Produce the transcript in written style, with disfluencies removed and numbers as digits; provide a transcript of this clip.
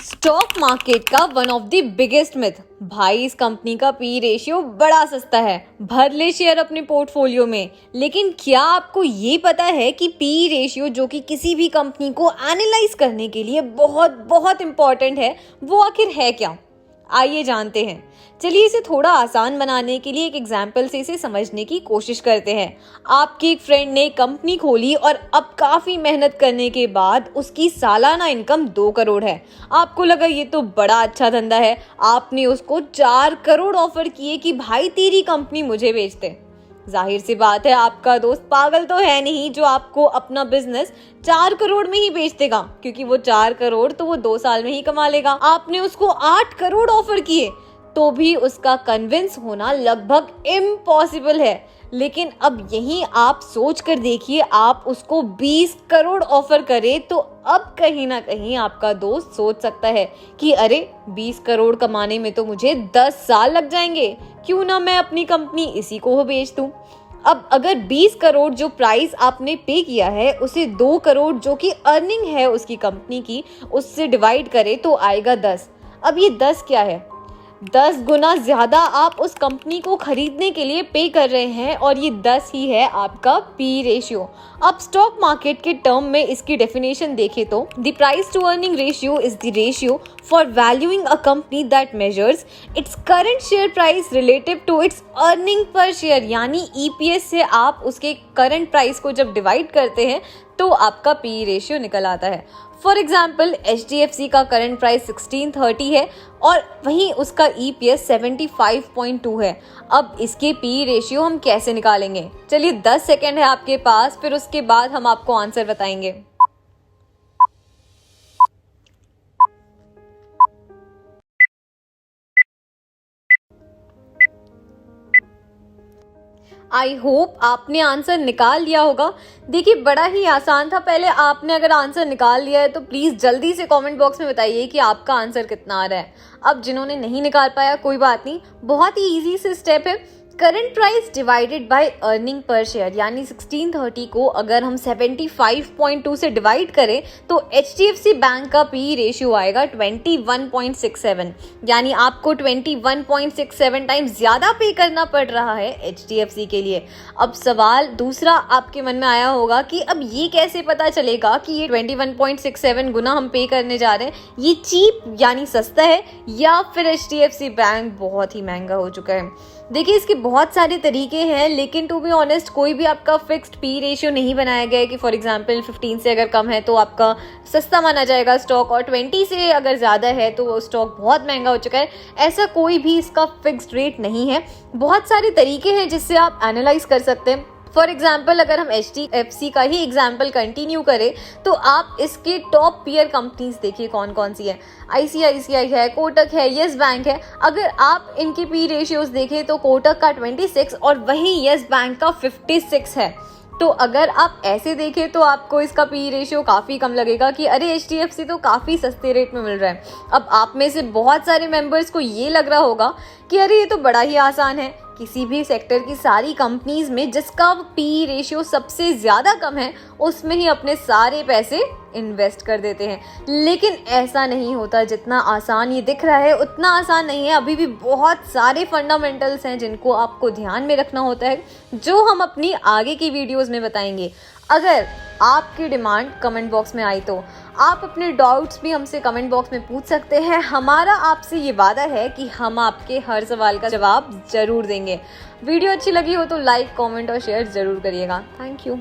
Stock market का one of the biggest myth, भाई इस कंपनी का पी रेशियो बड़ा सस्ता है, भर ले शेयर अपने पोर्टफोलियो में। लेकिन क्या आपको ये पता है कि पी रेशियो जो कि किसी भी कंपनी को एनालाइज करने के लिए बहुत बहुत इंपॉर्टेंट है, वो आखिर है क्या? आइए जानते हैं। चलिए इसे थोड़ा आसान बनाने के लिए एक एग्जाम्पल से इसे समझने की कोशिश करते हैं। आपकी एक फ्रेंड ने कंपनी खोली और अब काफी मेहनत करने के बाद उसकी सालाना इनकम 2 करोड़ है। आपको लगा ये तो बड़ा अच्छा धंधा है, आपने उसको 4 करोड़ ऑफर किए कि भाई तेरी कंपनी मुझे बेच दे। जाहिर सी बात है आपका दोस्त पागल तो है नहीं जो आपको अपना बिजनेस 4 करोड़ में ही बेच देगा, क्योंकि वो 4 करोड़ तो वो 2 साल में ही कमा लेगा। आपने उसको 8 करोड़ ऑफर किए तो भी उसका कन्विंस होना लगभग इम्पॉसिबल है। लेकिन अब यहीं आप सोच कर देखिए, आप उसको 20 करोड़ ऑफर करें तो अब कहीं ना कहीं आपका दोस्त सोच सकता है कि अरे 20 करोड़ कमाने में तो मुझे 10 साल लग जाएंगे, क्यों ना मैं अपनी कंपनी इसी को बेच दूं। अब अगर 20 करोड़ जो प्राइस आपने पे किया है उसे 2 करोड़ जो कि अर्निंग है उसकी कंपनी की, उससे डिवाइड करें तो आएगा 10। अब ये 10 क्या है? 10 गुना ज्यादा आप उस कंपनी को खरीदने के लिए पे कर रहे हैं और ये 10 ही है आपका पी रेशियो। अब स्टॉक मार्केट के टर्म में इसकी डेफिनेशन देखें तो the price to earning ratio is the ratio for valuing a company that measures its current share price relative to its earning per share. यानी ईपीएस से आप उसके करंट प्राइस को जब डिवाइड करते हैं तो आपका पी रेशियो निकल आता है। फॉर एग्जाम्पल HDFC का करंट प्राइस 1630 है और वहीं उसका EPS 75.2 है। अब इसके पी रेशियो हम कैसे निकालेंगे? चलिए 10 सेकेंड है आपके पास, फिर उसके बाद हम आपको आंसर बताएंगे। आई होप आपने आंसर निकाल लिया होगा। देखिए बड़ा ही आसान था। पहले आपने अगर आंसर निकाल लिया है तो प्लीज़ जल्दी से कमेंट बॉक्स में बताइए कि आपका आंसर कितना आ रहा है। अब जिन्होंने नहीं निकाल पाया कोई बात नहीं, बहुत ही इजी से स्टेप है। Current price divided by earning per share, यानी 1630 को अगर हम 75.2 से डिवाइड करें तो HDFC बैंक का पी रेशियो आएगा 21.67। यानी आपको 21.67 टाइम्स ज़्यादा पे करना पड़ रहा है HDFC के लिए। अब सवाल दूसरा आपके मन में आया होगा कि अब ये कैसे पता चलेगा कि ये 21.67 गुना हम पे करने जा रहे हैं, ये चीप यानी सस्ता है या फिर HDFC बैंक बहुत ही महंगा हो चुका है। देखिए इसके बहुत सारे तरीके हैं, लेकिन टू बी ऑनेस्ट कोई भी आपका फिक्स्ड पी रेशियो नहीं बनाया गया है कि फॉर एग्जांपल 15 से अगर कम है तो आपका सस्ता माना जाएगा स्टॉक, और 20 से अगर ज़्यादा है तो वो स्टॉक बहुत महंगा हो चुका है। ऐसा कोई भी इसका फिक्स्ड रेट नहीं है। बहुत सारे तरीके हैं जिससे आप एनालाइज कर सकते हैं। फॉर एग्जाम्पल अगर हम HDFC का ही एग्जाम्पल कंटिन्यू करें तो आप इसके टॉप पीयर कंपनीज देखिए कौन कौन सी है। ICICI है, कोटक है, येस बैंक है। अगर आप इनके पी रेशियोज देखें तो कोटक का 26 और वहीं येस बैंक का 56 है। तो अगर आप ऐसे देखें तो आपको इसका पी रेशियो काफ़ी कम लगेगा कि अरे HDFC तो काफ़ी सस्ते रेट में मिल रहा है। अब आप में से बहुत सारे मेंबर्स को ये लग रहा होगा कि अरे ये तो बड़ा ही आसान है, किसी भी सेक्टर की सारी कंपनीज में जिसका पी रेशियो सबसे ज़्यादा कम है उसमें ही अपने सारे पैसे इन्वेस्ट कर देते हैं। लेकिन ऐसा नहीं होता। जितना आसान ये दिख रहा है उतना आसान नहीं है। अभी भी बहुत सारे फंडामेंटल्स हैं जिनको आपको ध्यान में रखना होता है, जो हम अपनी आगे की वीडियोस में बताएंगे। अगर आपकी डिमांड कमेंट बॉक्स में आई तो आप अपने डाउट्स भी हमसे कमेंट बॉक्स में पूछ सकते हैं। हमारा आपसे ये वादा है कि हम आपके हर सवाल का जवाब ज़रूर देंगे। वीडियो अच्छी लगी हो तो लाइक, कमेंट और शेयर ज़रूर करिएगा। Thank you.